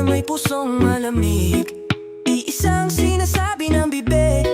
na may pusong malamig. Iisang sinasabi ng bibig,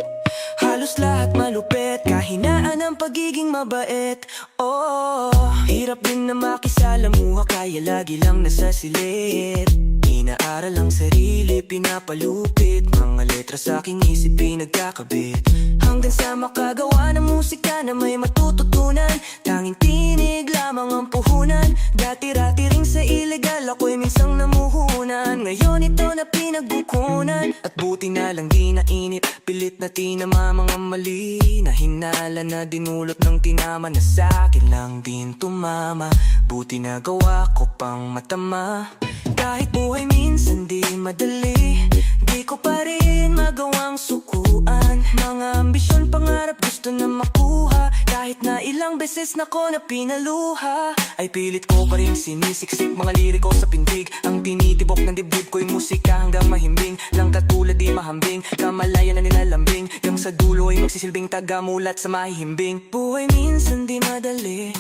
halos lahat malupit, kahinaan ang pagiging mabait. Oh, hirap din na makisalamuha, kaya lagi lang nasa silid. Inaaral ang sarili, pinapalupit, mga letra sa aking isip pinagkakabit, hanggang sa makagawa ng musika na may matututunan. Tanging tinig lamang ang puhunan, dati-rati ring sa ilegal ako'y minsang namuhunan. Ngayon ito na pinagbukunan, at buti na lang di nainip, pilit na tinama mga mali, na hinala na dinulot ng tinama, na sa'kin lang din tumama. Buti na gawa ko pang matama. Kahit buhay minsan di madali, di ko pa rin magawang sukuan. Mga ambisyon, pangarap gusto na makuha, kahit na ilang beses na ko na pinaluha, ay pilit ko pa rin sinisiksik mga liriko sa pintig. Ang tinitibok ng dibdib ko'y musika hanggang mahimbing, lang katulad di mahambing, kamalayan na nilalambing, yung sa dulo ay magsisilbing tagamulat sa mahihimbing. Buhay minsan di madali,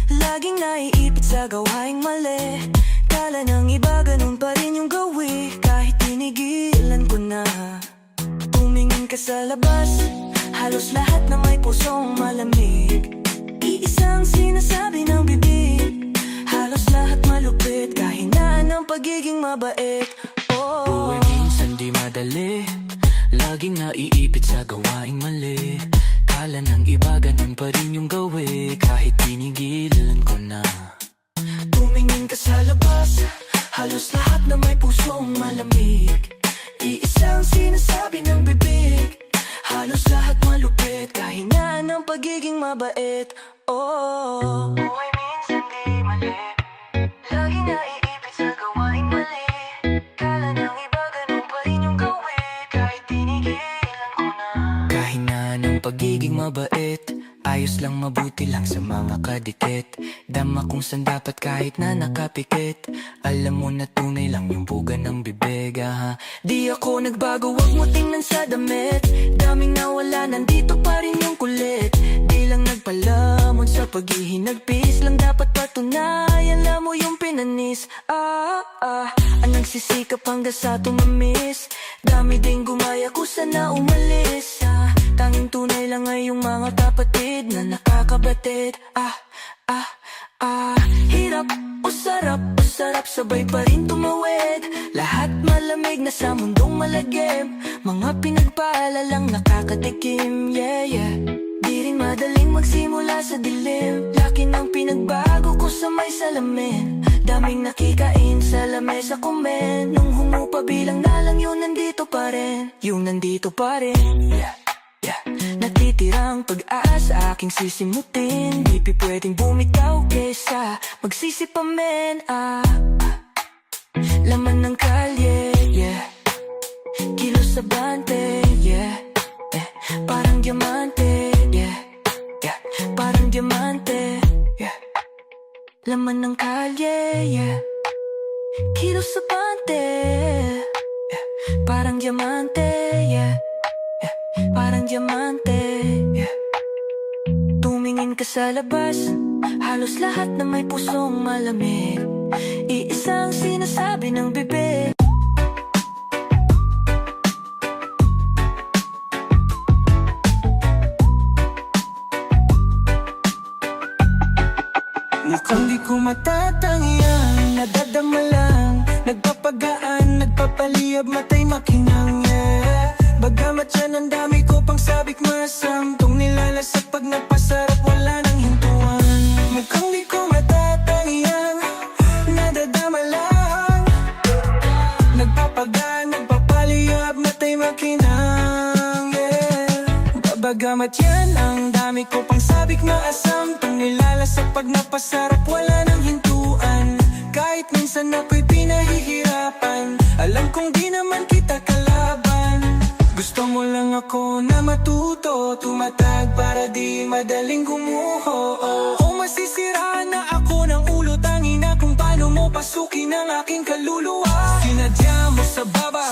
laging naiipit sa gawaing mali. Kala ng iba ganun pa rin yung gawi, kahit tinigilan ko na. Tumingin ka sa labas, halos lahat na may pusong malamig. Iisang sinasabi ng bibig, halos lahat malupit, kahinaan ng pagiging mabait. Oh, buhay minsan di madali, laging naiipit sa gawaing mali. Kala ng iba ganun pa rin yung gawi, kahit tinigilan ko na. Tumingin ka sa labas, halos lahat na may pusong malamig. Iisang sinasabi ng bibig, halos lahat malupit, kahinaan ng pagiging mabait. Oh, buhay minsan di mali, laging naiipit sa gawaing mali. Kala ng iba ganun pa rin yung gawi, kahit tinigilan ko na. Kahinaan ng pagiging mabait, ayos lang mabuti lang sa mga kadikit. Dama kung saan dapat kahit na nakapikit, alam mo na tunay lang yung buga ng bibig, ha. Di ako nagbago, wag mo tingnan sa damit, daming nawala, nandito pa rin yung kulit. Di lang nagpalamon sa paghihinagpis, lang dapat patunayan, alam mo yung pinanis. Ang nagsisikap hanggang sa tumamis, dami din gumaya kung sana umalis. Tanging tunay lang ay yung mga kapatid na nakakabatid. Hirap o sarap sabay pa rin tumawid. Lahat malamig na sa mundong malagim, mga pinagpaalalang nakakatikim, yeah, yeah. Di rin madaling magsimula sa dilim, laki ng pinagbago ko sa may salamin. Daming nakikain sa lamesa komen, nung humupa bilang na lang yun nandito pa rin. Yung nandito pa rin, yeah. Natitirang pag-asa aking sisimutin, di pi pwedeng bumitaw kesa magsisipamen. Laman ng kalye, yeah. Kilos sa bante, yeah. Parang diamante, yeah. Parang diamante, yeah. Laman ng kalye, yeah. Kilos sa bante, yeah. Parang diamante, yeah. Parang diamante, yeah. Tumingin ka sa labas, halos lahat na may pusong malamig. Iisang sinasabi ng bibig. Mukhang di ko matatangyan, nadadama lang, nagpapagaan, nagpapaliyab, matay makinang, yeah. Bagamat yan ang dami ko pang sabik masam, tong nilalasap pag napasarap wala nang hintuan. Mukhang di ko matatangyan, nadadama lang, nagpapagaan, nagpapaliyab, matay makinang, yeah. Bagamat yan ang dami ko pang sabik maasam, tong nilalasap pag napasarap wala nang hintuan. Kahit minsan ako'y pinahihirapan, alam kong di naman kita kalaban. Gusto mo lang ako na matuto, tumatag para di madaling gumuho. O masisiraan na ako ng ulo, tangin na kung paano mo pasukin ang aking kaluluwa. Sinadya mo sa baba,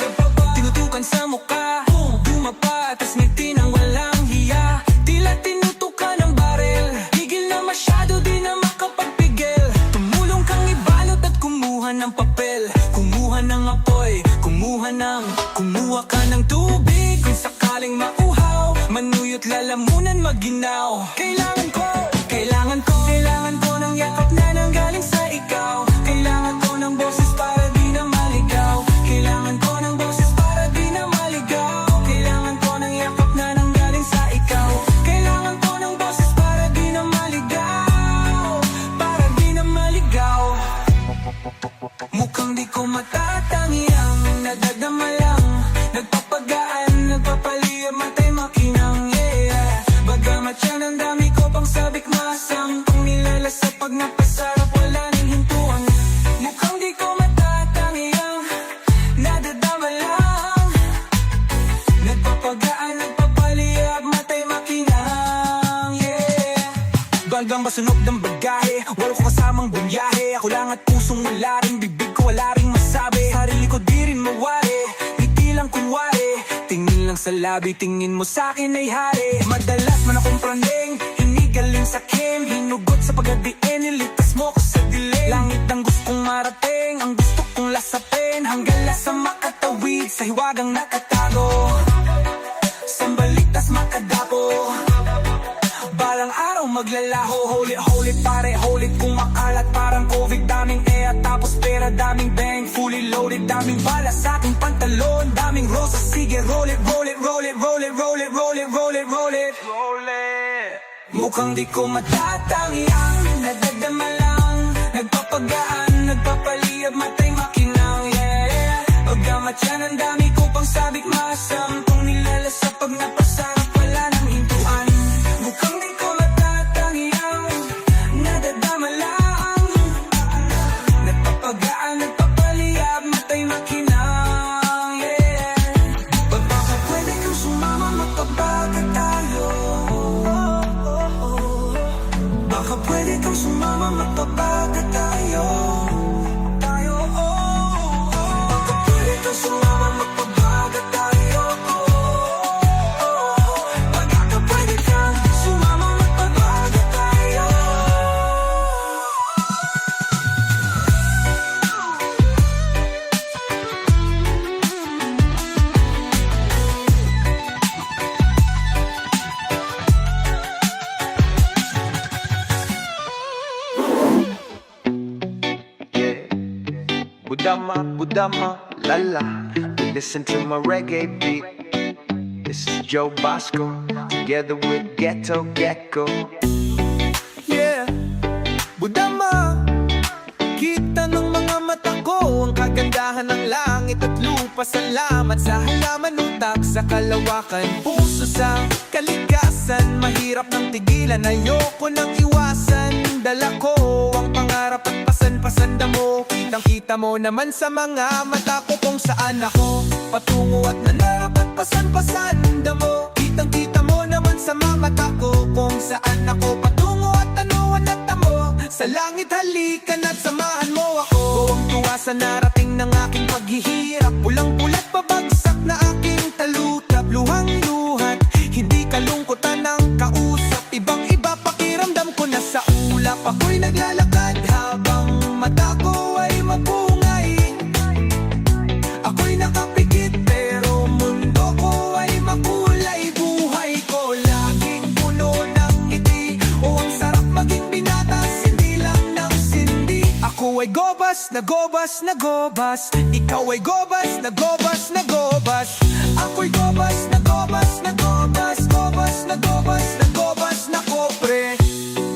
tinutukan sa mukha, dumapa, tas ngiti ng walang hiya. Tila tinutukan ng barel, higil na masyado, di na makapagpigil. Tumulong kang ibalot at kumuha ng papel, kumuha ng apoy, Kumuha ka ng tubig kung sakaling mauhaw. Manuyot lalamunan maginaw. Kailangan ko ng yakap na nanggaling sa ikaw. Kailangan ko ng boses para di na maligaw. Kailangan ko ng boses para di na maligaw. Kailangan ko ng yakap na nanggaling sa ikaw. Kailangan ko ng boses para di na maligaw. Para di na maligaw. Mukhang di ko matatangi ang nadadama lang. Nagpapagaan, nagpapaliyab, matay makinang, yeah. Bagamat yan ang dami ko pang sabik masam. Pang nilalasap pag napasarap, wala nang hintuan. Mukhang di ko matatangi ang nadadama lang. Nagpapagaan, nagpapaliyab, matay makinang, yeah. Bandang basunog ng bagahe, wala ko kasamang bunyahe. Ako lang at pusong wala rin, bibig ko wala rin masabi. Sarili ko di rin mawari, ngiti lang kunwari. Tingin lang sa labi, tingin mo sa'kin ay hari. Madalas man akong prandeng, hinigaling sa kim. Hinugot sa pagadiin, nilitas mo ko sa dilim. Langit ang gustong marating, ang gusto kong lasapin. Hanggang lasa makatawid, sa hiwagang nakatago. Sambalitas makadapo, balang araw maglalaho. Holy pare, holy kung makalat parang COVID. Daming at tapos pera, daming bank. Fully loaded, daming bala sa aking pantalon. Daming rosas, sige roll it, roll it, roll it, roll it, roll it, roll it, roll it, roll it, roll it. Mukhang di ko matatangi ang nadadama lang. Nagpapagaan, nagpapaliyab, matay makinang, yeah. Bagamat yan ang dami ko pang sabik masam. Kung nilalasap pag napasarap, wala nang hintuan. Mukhang di ko matatangi ang nadadama lang. Nagpapagaan, nagpapaliyab, matay makinang, yeah. Baka pwede kang sumama, magpabaga tayo. Baka pwede kang sumama, magpabaga tayo. Baka pwede kang sumama, magpabaga tayo. Baka pwede kang sumama, magpabaga tayo. Budama, Budama, Lala. We listen to my reggae beat. This is Joe Bosco, together with Ghetto Gecko. Yeah, Budama. Kita ng mga mata ko ang kagandahan ng langit at lupa. Salamat sa halaman, utak sa kalawakan, puso sa kalikasan. Mahirap nang tigilan, ayoko nang iwasan. Dala ko ang pangarap at pasan-pasanda mo. Kitang-kita mo naman sa mga mata ko kung saan ako patungo at nanarap at pasan-pasanda mo. Kitang-kita mo naman sa mga mata ko kung saan ako patungo at anuhan at tamo. Sa langit halikan at samahan mo ako. Buwang tuwa sa narating ng aking paghihirap. Pulang-pulat pabagsak na aking talutap. Luhang-luhat, hindi kalungkutan ng kausap. Ibang-iba pakiramdam ko na sa ulap. Ako'y naglalakad habang mata ko ay mapungay. Ako'y nakapikit pero mundo ko ay makulay. Buhay ko laging puno ng ngiti. O ang sarap maging binata, sindi lang ng sindi. Ako ay gobas na gobas na gobas. Ikaw ay gobas na gobas na gobas. Ako'y gobas na gobas na gobas. Gobas na gobas na gobas na kopre.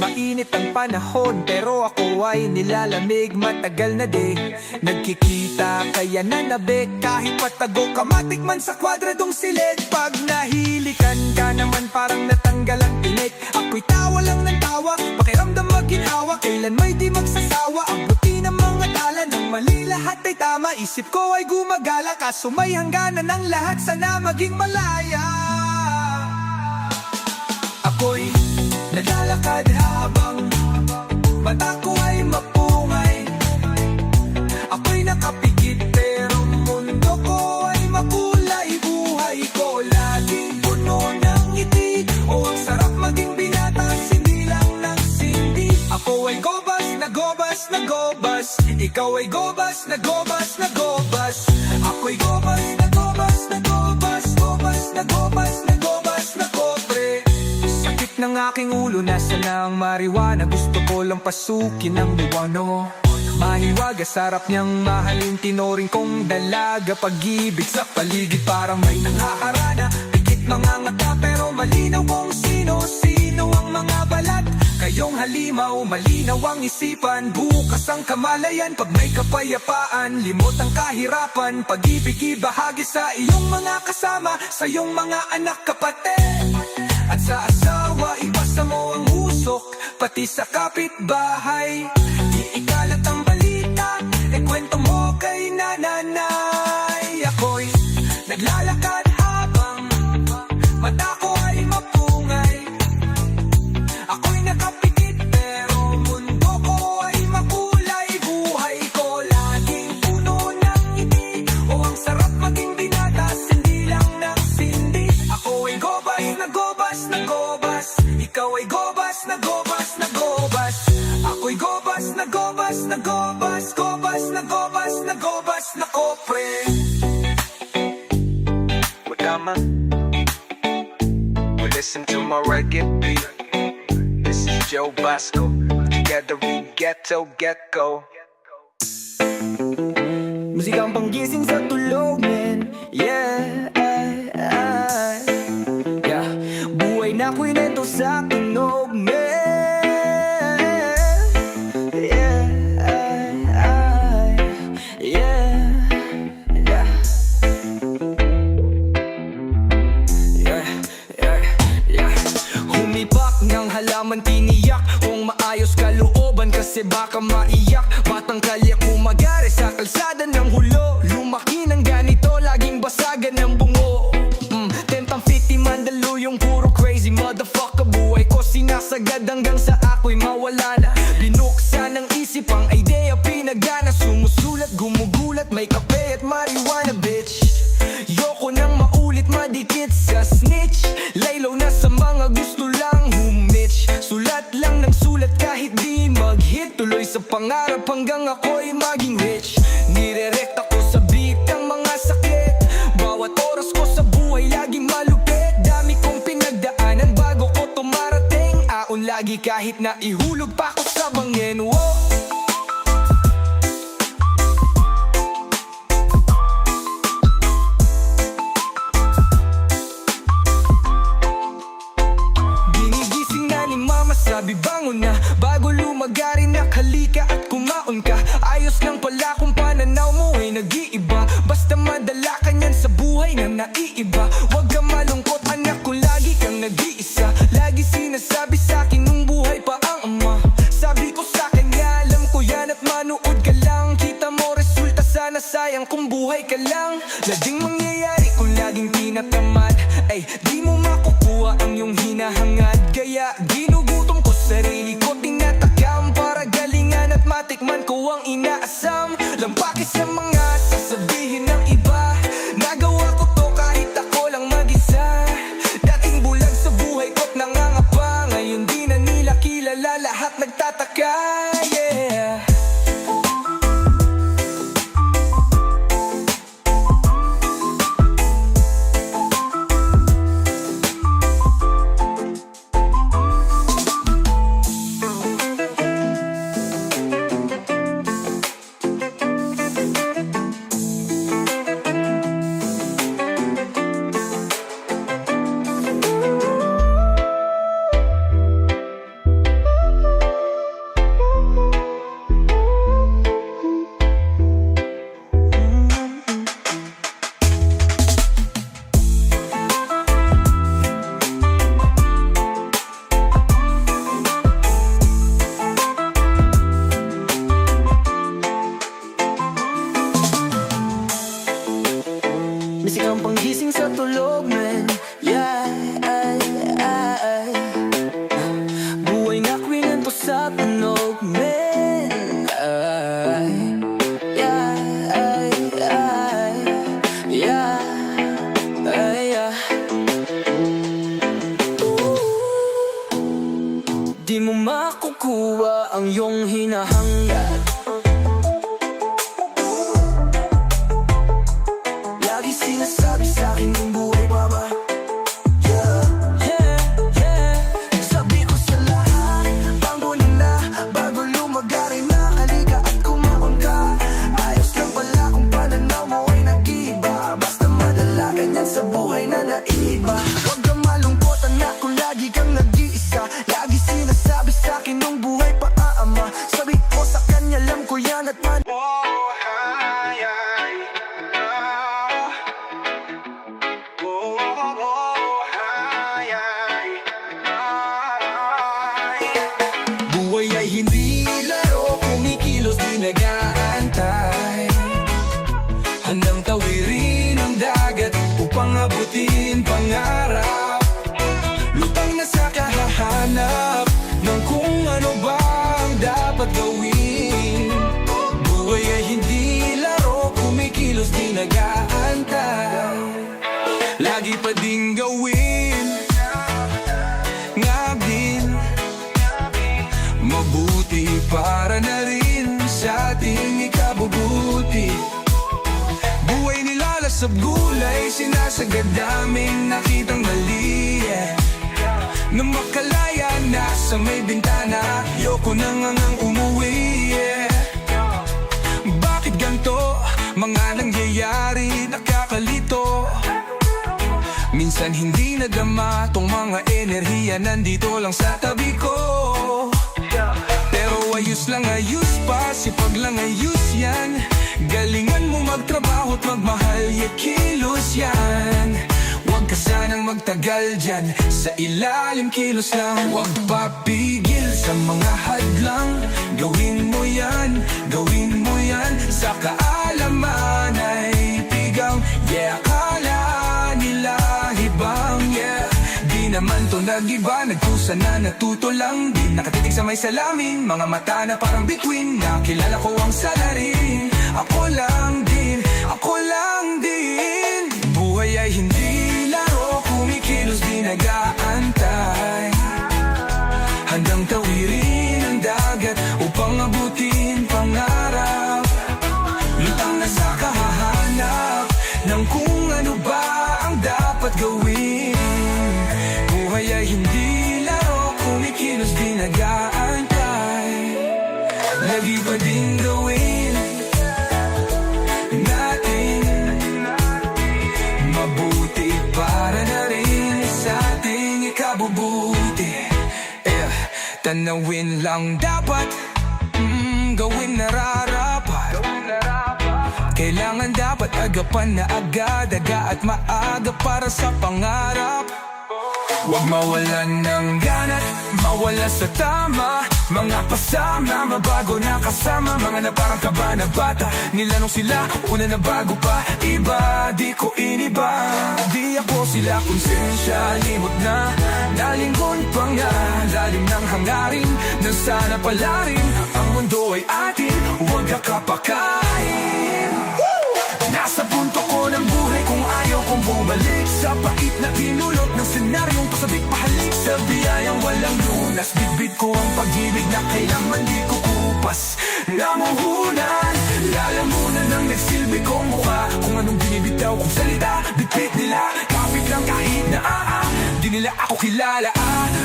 Mainit ang panahon pero ako ay nilalamig. Matagal na di nagkikita kaya nanabik. Kahit patago kamatik man sa kwadradong silid. Pag nahilikan ka naman parang natanggal ang tinik. Ako'y tawa lang ng tawa, pakiramdam maginawa. Kailan may di magsasawa, ang buti ng mga tala. Nang mali lahat ay tama, isip ko ay gumagala. Kaso may hangganan ng lahat, sana maging malaya. Ako'y naglalakad habang mata ko ay mapungay. Ako'y nakapikit pero mundo ko ay makulay. Buhay ko laging puno ng ngiti. O ang sarap maging binata, sindi lang ng sindi. Ako ay gobas na gobas na gobas. Ikaw ay gobas na gobas na gobas. Ako Ako'y gobas na gobas na gobas, gobas na gobas na gobas na kopre. Sakit ng aking ulo, nasa na ang marijuana. Gusto ko lang pasukin ang liwano. Mahiwaga, sarap niyang mahalin, tinoring kong dalaga. Pag-ibig sa paligid parang may nangaharana. Pikit mga mata pero malinaw kung sino-sino ang mga balat. Kayong halimaw, malinaw ang isipan. Bukas ang kamalayan pag may kapayapaan. Limot ang kahirapan, pag-ibig ibahagi sa iyong mga kasama, sa iyong mga anak kapatid. At sa asawa, ipasa mo ang usok, pati sa kapitbahay. Iikalat ang balita, kwento mo kay nanay. Ako'y naglalakad habang mata ko ay mapungay. Ako'y nakapikit pero mundo ko ay makulay. Buhay ko laging puno ng ngiti, o ang sarap maging binatas, hindi lang nagsindi. Ako ay gobas na gobas na gobas, ikaw ay gobas na gobas na gobas. Ako'y gobas na gobas na gobas, gobas na gobas na gobas na kopre. Wadama, we listen to my reggae beat. This is Joe Bosco. Together we ghetto gecko. Musikang panggising sa tulog, men. Yeah, yeah. Buhay na ko'y neto sa tunog, men. Halaman tiniyak kung maayos kalooban, kasi baka maiyak. Batang kalye kumagari sa kalsada ng hulo. Lumaki ng ganito, laging basagan ng bungo. Tentang 50 Mandaluyong, puro crazy motherfucker. Buhay ko sinasagad hanggang sa ako'y mawala na. Binuksan ng isip ang idea, pinagana. Sumusulat, gumugulat, may kape at marijuana, bitch. Yoko nang maulit, madikit sa snitch. Laylaw na sa mga gusto lang humitch. Sulat lang ng sulat kahit di mag-hit. Tuloy sa pangarap hanggang ako'y maging rich. Nire-recta ko sa beat ang mga sakit. Bawat oras ko sa buhay laging malupit. Dami kong pinagdaanan bago ko tumarating. Aon lagi kahit na ihulog pa ko sa bangin. Wow. Sabi bangon na, bago lumagari nakhalika at kumaon ka. Ayos lang pala kung pananaw mo ay nag-iiba. Basta madala ka niyan sa buhay na naiiba. Huwag ka malungkot anak ko, lagi kang nag-iisa. Lagi sinasabi sa'kin nung buhay pa ang ama. Sabi ko sa kanya, alam ko yan at manood ka lang. Kita mo resulta, sana sayang kung buhay ka lang. Lading mangyayari kung laging tinatamad. Ay, di mo makukuha ang iyong hinahangad. Kaya ginugutom ko sarili ko, tinatakam para galingan at matikman ko ang inaasam. Lampakis sa mga sasabihin ng iba. Nagawa ko to kahit ako lang mag-isa. Dating bulag sa buhay ko't nangangapa. Ngayon di na nila kilala, lahat nagtataka. Yeah. Musikang panggising sa tulog, man. Yeah, buhay na kwinento sa tunog, man. Yeah, yeah. Di mo makukuha ang iyong hinahangad. upang abutin pangarap. Lutang na sa kahahanap ng kung ano ba ang dapat gawin. Buhay ay hindi laro, kumikilos di nag-aantay. Lagi pa ding gawin nga din mabuti para na rin sa ating ikabubuti. Buhay nilalasap gulay, sinasagad daming nakitang mali, na makalaya na sa may bintana, yoko na ngang umuwi, Bakit ganto? Mga nangyayari nakakalito. Minsan hindi nadama tong mga enerhiya, nandito lang sa tabi ko. Pero ayos lang ayos pa, sipag lang ayos yan. Galingan mo magtrabaho at magmahal, kilos yan. Huwag ka sanang magtagal dyan, sa ilalim kilos lang. Huwag papigil sa mga hadlang, gawin mo yan, gawin mo yan. Sa kaalaman ay pigang, akala nila hibang, di naman to nag-iba, nagkusa na natuto lang din. Nakatitig sa may salamin, mga mata na parang bituin. Nakilala ko ang salarin, ako lang din, ako lang din. Buhay ay hindi laro, kumikilos di nag-aantay. Handang tawirin ang dagat upang abutin pangarap. Lutang na sa kahahanap ng kung ano ba ang dapat gawin. Buhay ay hindi laro, kumikilos di nag-aantay. Lagi pa din gawin natin mabuti para na rin sa ating ikabubuti. Tanawin lang dapat, gawin nararapat. Kailangan dapat agapan na agad-aga at maaga para sa pangarap. Huwag mawalan ng ganat, mawala sa tama. Mga pasama, mabago na kasama. Mga na parang kaba na bata, nilanong sila, una na bago pa. Iba, di ko iniba. Di ako sila konsensya, limot na nalingon pa nga. Lalim ng hangarin, na sana pala rin ang mundo ay atin, huwag kakapakain. Nasa punto ko ng buhay kung ayaw kong bumalik sa pait na tinulot ng senaryong pasabik pahalik. Sa biyayang walang lunas, bitbit ko ang pag-ibig na kailanman di kukupas. Namuhunan, lalamunan ng nagsilbi kong mukha. Kung anong binibitaw kong salita, bitbit nila. Kapit lang kahit na di nila ako kilala,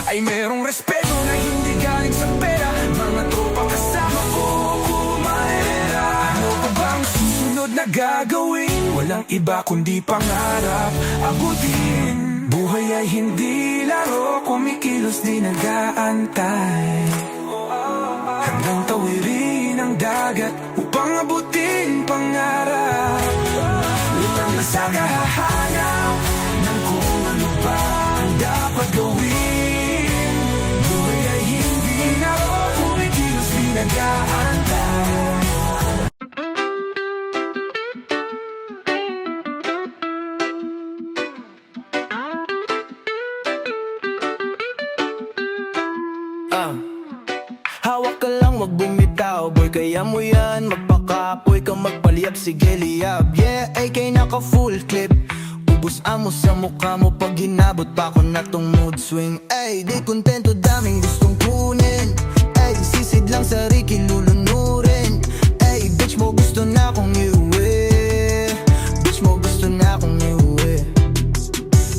ay merong respeto na hindi galing sa pera. Mga tropa kasama ko, kumaera. Ano pa bang susunod na gagawin? Walang iba kundi pangarap, abutin. Buhay ay hindi laro, kumikilos di nag-aantay. Hanggang tawirin ang dagat upang abutin pangarap. Lutang na sa kahahanap ng kung ano ba ang dapat gawin. Buhay ay hindi laro, kumikilos di nag-aantay. Hawak ka lang, wag bumitaw, boy, kaya mo yan. Magpakapoy ka, magpaliyap, sige liyab. Yeah, AK naka full clip, ubus amo sa mukha mo pag hinabot pa ko na tong mood swing. Ay, di kontento, daming gustong kunin. Ay, sisid lang sa Ricky, lulunurin. Ay, bitch mo gusto na akong iuwi. Bitch mo gusto na akong iuwi.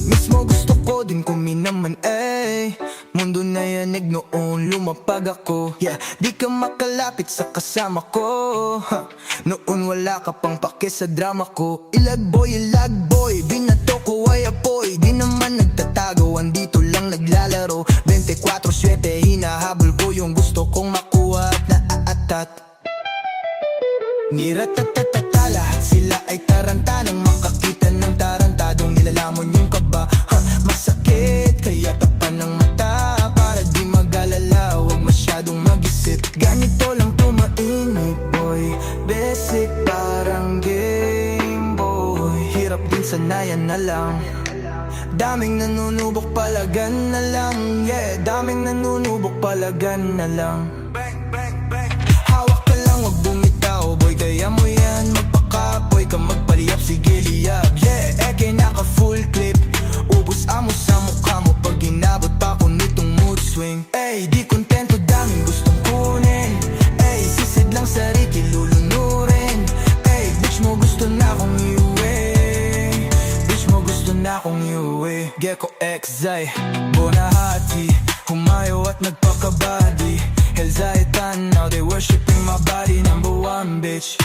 Mismo gusto ko din kuminaman, ay. Mundo na yanig noon, lumapag ako. Yeah, di ka makalapit sa kasama ko, noon wala ka pang pake sa drama ko. Ilag boy, binato ko ay apoy. Di naman nagtatago, andito lang naglalaro. 24/7, hinahabol ko yung gusto kong makuha at naaatat. Niratatatata, lahat sila ay taranta. Nang makakita ng tarantadong nilalamon yung kaba, masakit, kaya tapan ng mata. Para di mag-alala, huwag masyadong mag-isip. Ganito lang tumainip, boy. Basic parang Game Boy. Hirap din sa na yan na lang. Daming nanunubok palagan na lang. Yeah, daming nanunubok palagan na lang. Hawak ka lang, wag bumitaw boy, kaya mo yan. Magpakapoy ka, magpaliyap, sige liyab. Yeah, eke naka full clip. Ubus amo sa mukha mo pag inabot pa ko nitong mood swing. Ay, di kontento, daming gustong kunin. Ay, sisid lang sa riki, lulunurin. Ay, bitch mo gusto na akong iuwi. Bitch mo gusto na akong iuwi. Gecko X-Zay, Bonahati, humayo at nagpakabadi. Helzaitan, now they worshiping my body. Number one bitch,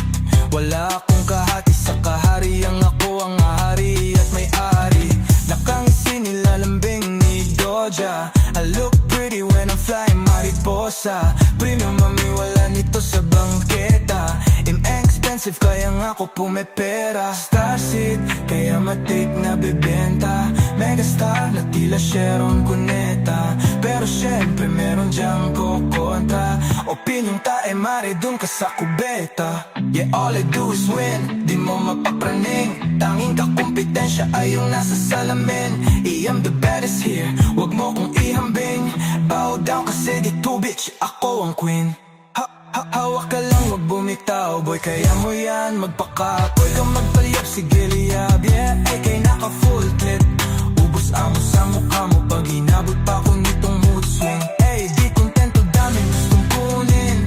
wala akong kahati sa kahariang ako ang ahari at may-ari. Nakangisi nilalambing ni Doja. I look pretty when I'm flying mariposa. Premium mami, wala nito sa bangketa. Inexpensive kaya nga ako pumepera. Starseed, kaya matik na bebenta. Megastar na tila Sharon Cuneta. Pero syempre meron dyang kukontra. Opinyong tae mare dun ka sa kubeta. Yeah, all I do is win, di mo mapapraning. Tanging kakumpetensya ay yung nasa salamin. I am the baddest here, wag mo kong ihambing. Bow down kasi dito bitch, ako ang queen. Hawak ka lang, wag bumitaw boy, kaya mo yan. Magpakapoy ka, magpaliyap, sige liyab. Yeah, AK naka full clip. Ubus amo sa mukha mo pag inabot pa ko nitong mood swing. Ay, di kontento, daming gustong kunin.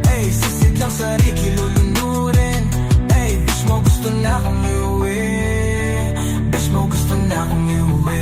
Ay, sisid lang sa riki, lulunurin. Ay, bitch mo gusto na akong iuwi. Bitch mo gusto na akong iuwi.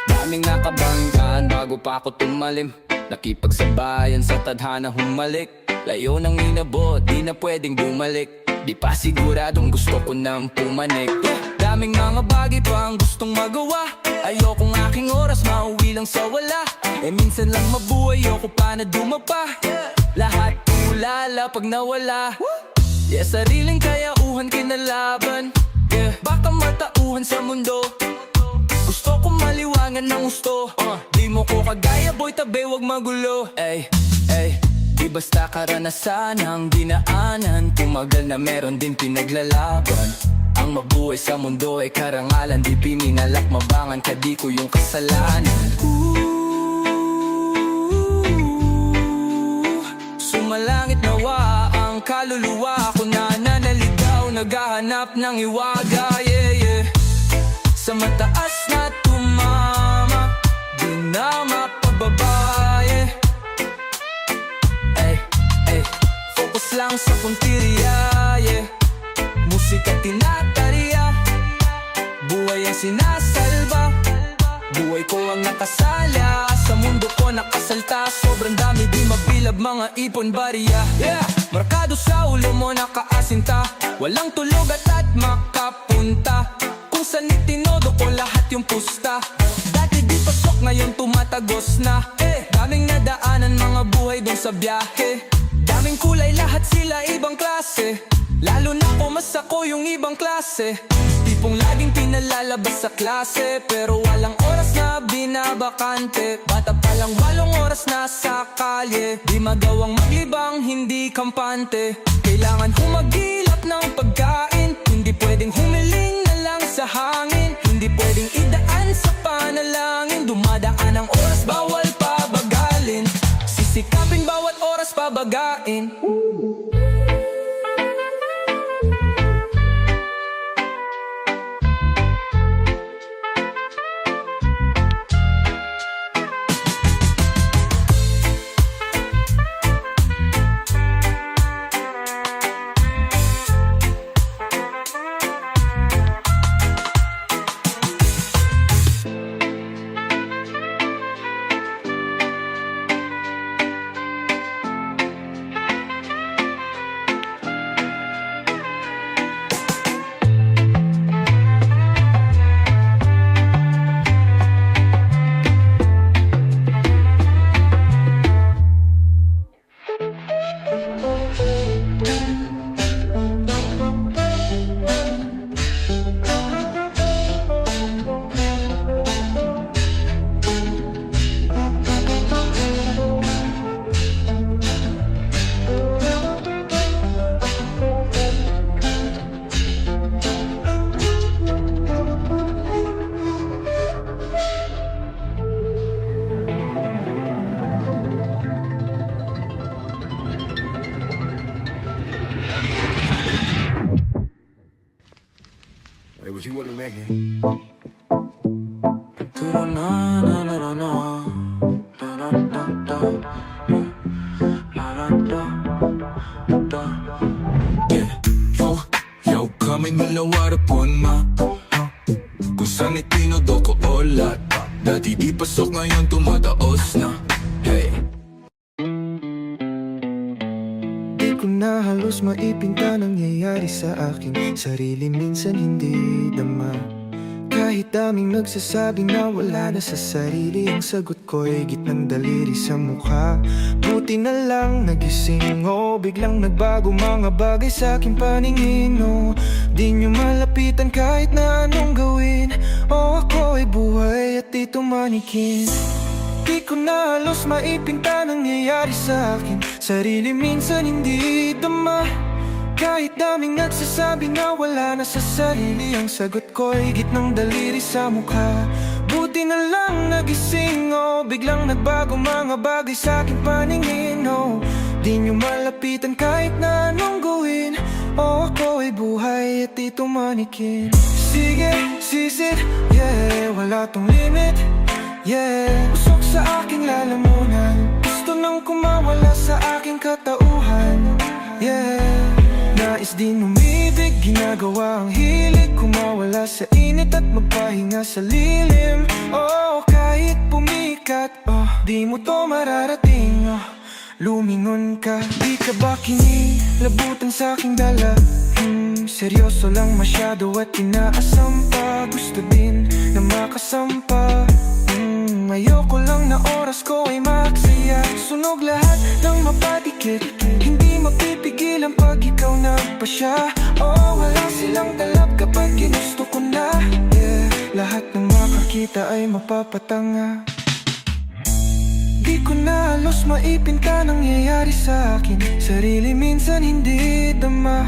Daming nakabanggaan bago pa ako tumalim. Nakipagsabayan sa tadhana humalik. Layo nang inabot, di na pwedeng bumalik. Di pa siguradong gusto ko nang pumanik. Daming mga bagay pa ang gustong magawa. Ayokong aking oras mauwi lang sa wala. Eh minsan lang mabuhay, ayoko pa na dumapa. Lahat ulala pag nawala. Yeah, sariling kayauhan kinalaban. Yeah, baka matauhan sa mundo. Gusto ko maliwangan ng gusto. Di mo ko kagaya boy, tabi wag magulo. Ay, di basta karanasan ang dinaanan. Tumagal na meron din pinaglalaban. Ang mabuhay sa mundo ay karangalan. Di pininalak mabangan, kadi ko yung kasalanan. Sumalangit nawa ang kaluluwa ko na nanaligaw, naghahanap ng iwaga. Yeah, yeah. Sa mataas na tumama, di na mapababae. Focus lang sa punteriya, yeah. Musika tinatariya, buhay ang sinasalba. Buhay ko ang nakasala, sa mundo ko nakasalta. Sobrang dami di mabilab, mga ipon bariya. Yeah, markado sa ulo mo nakaasinta. Walang tulog at makapunta. Kung saan itinodo ko lahat yung pusta. Dati di pasok, ngayon tumatagos na. Daming nadaanan mga buhay dun sa biyahe. Daming kulay, lahat sila ibang klase. Lalo na ko mas ako yung ibang klase. Tipong laging pinalalabas sa klase, pero walang oras na binabakante. Bata pa lang 8 oras na sa kalye. Di magawang maglibang, hindi kampante. Kailangan humagilap ng pagkain. Hindi pwedeng humiling na lang sa hangin. Hindi pwedeng idaan sa panalangin. Dumadaan ang oras, bawal pabagalin. Sisikapin bawat oras pabagain. you want to make it. Yo kami nalawarapon ma Kung saan itinodo ko olat Dati di pasok ngayon tumataos na Hey Di ko na halos maipinta nangyayari sa aking sarili. Minsan hindi dama. Kahit daming nagsasabing na wala na sa sarili, ang sagot ko'y gitnang daliri sa mukha. Buti na lang nagising, oh, biglang nagbago mga bagay sa aking paningin, oh. Di nyo malapitan kahit na anong gawin, oh, ako ay buhay at di tumanikin. Di ko na halos maipinta nangyayari sa akin sarili. Minsan hindi dama. Kahit daming nagsasabi na wala na sa sarili, ang sagot ko'y gitnang daliri sa mukha. Buti na lang nagising, oh, biglang nagbago mga bagay sa aking paningin, oh. Di nyo malapitan kahit na anong gawin, oh, ako ay buhay at di tumanikin. Sige, sisid, yeah, wala tong limit, yeah. Usok sa aking lalamunan, gusto nang kumawala sa aking katauhan, yeah. Nais din umibig, ginagawa ang hilig, kumawala sa init at magpahinga sa lilim. Oh, kahit pumikat, oh, di mo to mararating, oh. Lumingon ka, di ka ba kinilabutan sa aking dala? Seryoso lang masyado at inaasampa. Gusto din na makasampa. Ayoko lang na oras ko ay maksaya. Sunog lahat ng mapatikit, hindi mapipigilan pag ikaw nagpasya. Oh, wala silang talab kapag ginusto ko na, yeah. Lahat ng makakita ay mapapatanga. Di ko na halos maipinta nangyayari sa akin sarili. Minsan hindi dama.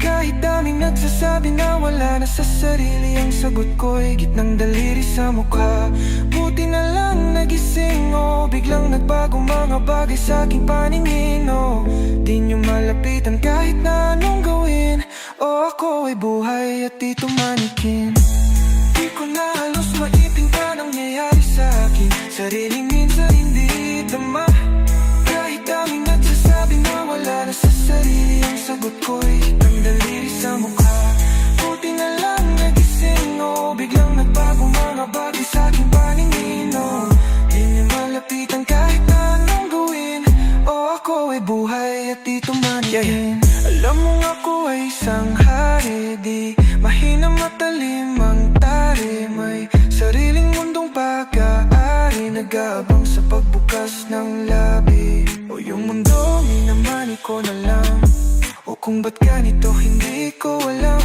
Kahit daming nagsasabi na wala na sa sarili, ang sagot ko'y gitnang daliri sa mukha. Buti na lang nagising, oh, biglang nagbago mga bagay sa aking paningin, oh. Di nyo malapitan kahit na anong gawin, oh, ako ay buhay at di tumanikin. Di ko na halos maipinta nangyayari sa akin sarili. Minsan hindi dama. Kahit daming nagsasabi na wala na sa sarili, ang sagot ko'y gitnang daliri sa mukha. Buti na lang nagising, oh, biglang nagbago mga bagay sa aking paningin, oh. Di niya malapitan kahit na anong gawin, oh, ako ay buhay at di tumanikin. Alam mong ako ay isang hari, di mahina matalim ang tari. May sariling mundong pag-aari, nag-aabang sa pagbukas ng labi. O yung mundo, minamani ko na lang. O kung ba't ganito, hindi ko alam.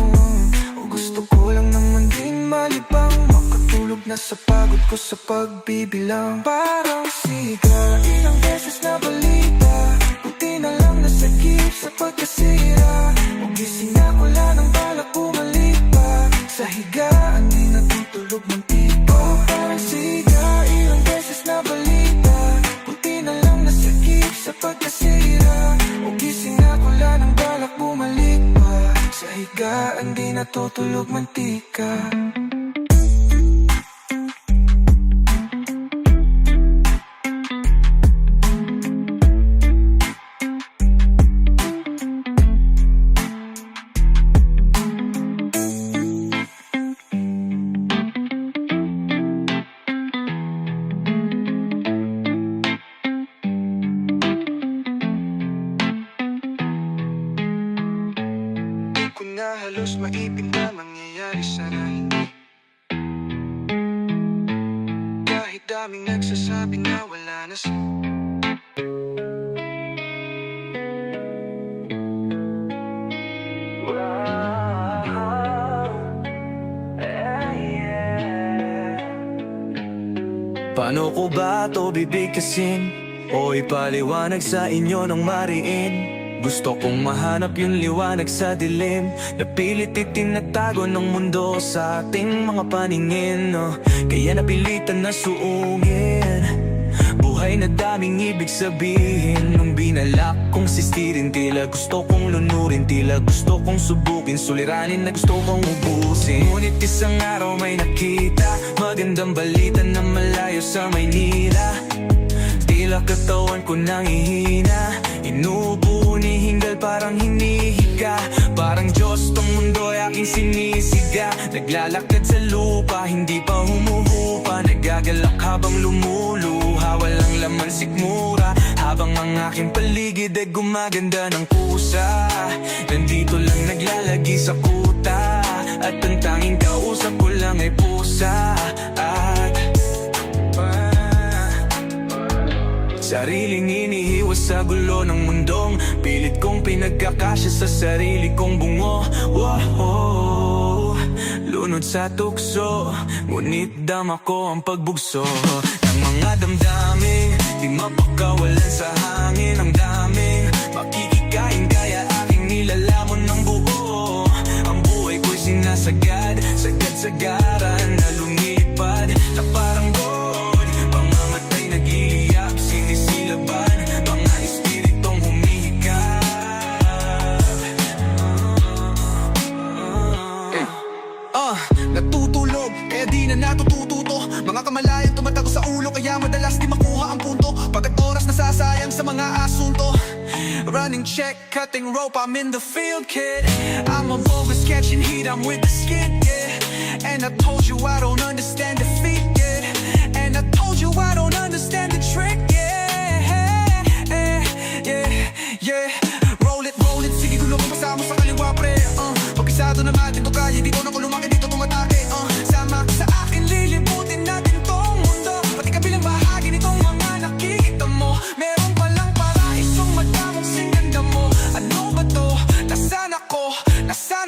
O gusto ko lang naman din malibang, makatulog na sa pagod ko sa pagbibilang. Parang siga, ilang beses na balita, buti na lang nasagip sa pagkasira. O gising na wala ng balak bumalik pa sa higaan, di natutulog ng tipo. Parang siga, ilang beses na balita, buti na lang nasagip sa pagkasira. O gising na wala ng balak bumalik pa sa higaan, di natutulog mantika. Na halos maipinta mangyayari sana hindi. Kahit daming nagsasabi na wala na sa Paano ko ba to bibigkasin o ipaliwanag sa inyo ng mariin? Gusto kong mahanap yung liwanag sa dilim, napilit itinatago ng mundo sa ating mga paningin, oh. Kaya napilitan na suungin buhay ay nadaming ibig sabihin. Nung binalak kong sistirin, tila gusto kong lunurin, tila gusto kong subukin, suliranin na gusto kong ubusin. Ngunit isang araw may nakita, magandang balita na malayo sa Maynila. Tila katawan ko nang ihina, inuubo ni hingal parang hinihiga. Parang Diyos tong mundo ay aking sinisiga. Naglalakad sa lupa, hindi pa humuhupa, nagagalak habang lumuluha, walang laman sikmura. Habang ang aking paligid ay gumaganda ng pusa, nandito lang naglalagi sa kuta, at ang tanging kausap ko lang ay pusa. At sariling inihiwas sa gulo ng mundong pilit kong pinagkakasya sa sarili kong bungo. Wow, lunod sa tukso, ngunit dama ko ang pagbugso ng mga damdamin, di mapakawalan sa hangin. Ang daming makikikain kaya aking nilalamon ng buo. Ang buhay ko'y sinasagad, sagad-sagaran na lumilipad na parang gold. Pamamatay nag-iiyak, sinisilaban, mga espiritong humihikap. Natutulog, kaya di na natututo. Mga kamalayan tumatago sa ulo, kaya madalas di makuha ang punto. Pagkat oras nasasayang sa mga asunto. Running check, cutting rope, I'm in the field, kid. I'm a bogus catching heat, I'm with the skid, yeah. And I told you I don't understand defeat, yeah. And I told you I don't understand the trick, yeah. Yeah. Roll it, sige gulo kong pasama sa kaliwa, pre. Pagkisado naman, dito kaya, dito na ko lumaki, dito tumatake. Sama sa akin, lilibutin natin tong mundo, pati kabilang bahagi nitong mga nakikita mo. Meron palang paraisong madamong singganda mo. Ano ba to? Nasaan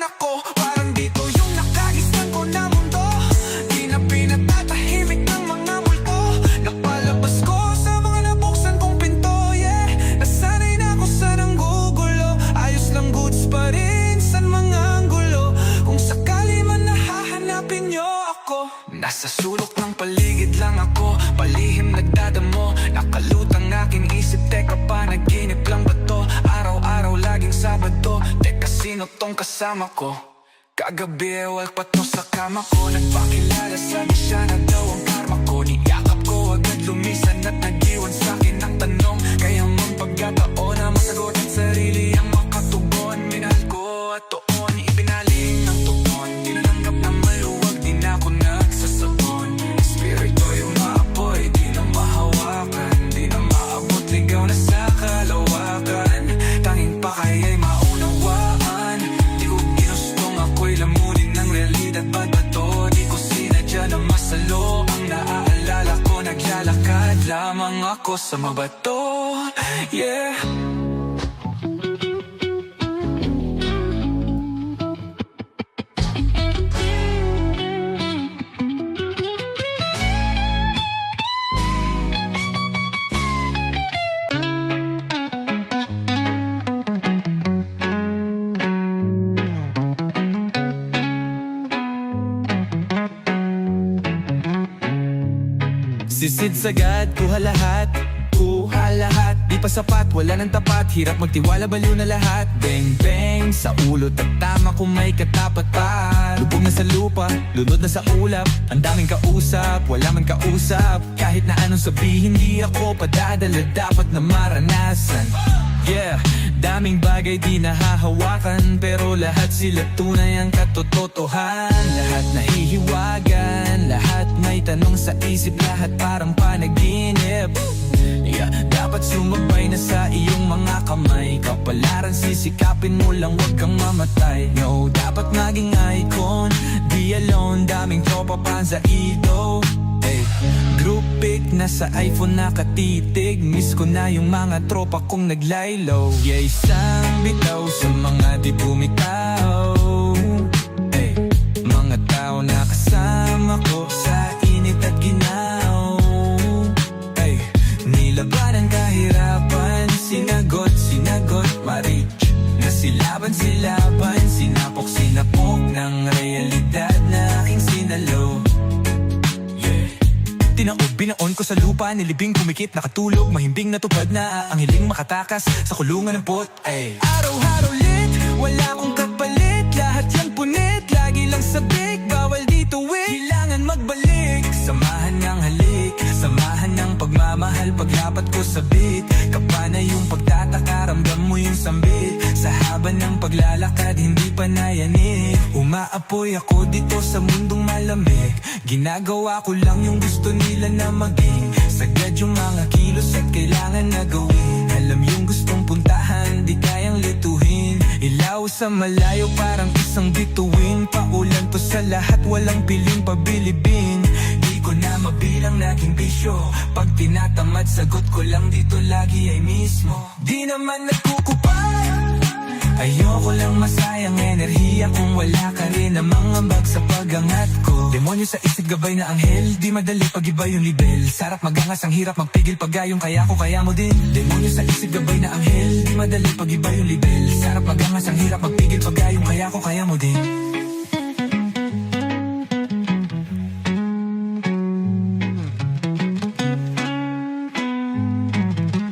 ako? Parang dito yung nakagistan ko na mundo. Di na pinatatahimik ng mga multo. Napalabas ko sa mga nabuksan kong pinto, yeah. Nasanay na ako sa nanggugulo, ayos lang goods pa rin sa mga anggulo. Kung sakali man nahahanapin nyo ako, nasa sulok ng paligid lang ako, palihim nagdadamo. Nakalutang aking isip, teka panaginip lang ba to? Araw-araw laging Sabado, teka sino tong kasama ko? Kagabi walpat to sa kama ko, nagpakilala sabi siya na daw ang karma ko. Niyakap ko agad lumisan at nag-iwan sa'kin ang tanong, kaya mang pagkataon na masagot ang sarili ang makatugon. Minahal ko at toon, ibinaling ng tugon, tinanggap na maluwag, di na ako nagsasabon. Espiritu yung maapoy, di na mahawakan, di na maabot, ligaw na sa kalawakan. Tanging pa kaya'y maunawaan, di ko ginustong ako'y lamunin ng realidad. Ba't ba to? Di ko sinadya na masalo. Ang naaalala ko, naglalakad lamang ako sa mabato, yeah. Sisid sagad, kuha lahat, di pa sapat, wala nang tapat, hirap magtiwala, baliw na lahat. Bang bang, sa ulo tatama kung may katapat pa. Lubog na sa lupa, lunod na sa ulap, ang daming kausap, wala man kausap. Kahit na anong sabihin, di ako padadala, dapat na maranasan. Yeah, daming bagay di nahahawakan, pero lahat sila tunay ang katototohan. Lahat nahihiwagan, lahat may tanong sa isip, lahat parang panaginip. Yeah, dapat sumabay na sa iyong mga kamay, kapalaran sisikapin mo lang, wag kang mamatay. No, dapat maging icon, di alone, daming tropa pan sa ido. Hey, group pic na sa iPhone nakatitig, miss ko na yung mga tropa kong naglaylo. Yeah, isang bitaw sa mga di bumitaw. Hey, mga tao na kasama ko sa init at ginaw. Hey, nilaban ang kahirapan, sinagot, ma-reach. Nasilaban, sinapok ng realidad na aking sinalo. Tinaob, binaon, ko sa lupa, nilibing kumikit, nakatulog, mahimbing natupad na ang hiling makatakas sa kulungan ng pot. Ay. Araw-araw lit, wala akong kapalit, lahat yan punit, lagi lang sabik, bawal dito kailangan magbalik, samahan ng halik, samahan ng pagmamahal, paglapat ko sa beat, kapana yung pagtataka, ramdam mo yung sambit, sa haba ng paglalakad, hindi pa nayanig, umaapoy ako dito sa mundong malamig, ginagawa ko lang yung gusto nila na maging, sagad yung mga kilos at kailangan na gawin, alam yung gustong puntahan, di kayang lituhin, ilaw sa malayo parang isang bituin, paulan to sa lahat, walang piling pabilibin, di ko na mabilang naging bisyo, pag tinatamad sagot ko lang dito lagi ay mismo, di naman nagkukupay, ayoko lang masayang enerhiya kung wala ka rin namang ambag sa pagangat ko. Demonyo sa isip gabay na anghel, di madali pag-iba yung libel, sarap magangas ang hirap magpigil pagayong kaya ko kaya mo din. Demonyo sa isip gabay na anghel, di madali pag-iba yung libel, sarap magangas ang hirap magpigil pagayong kaya ko kaya mo din.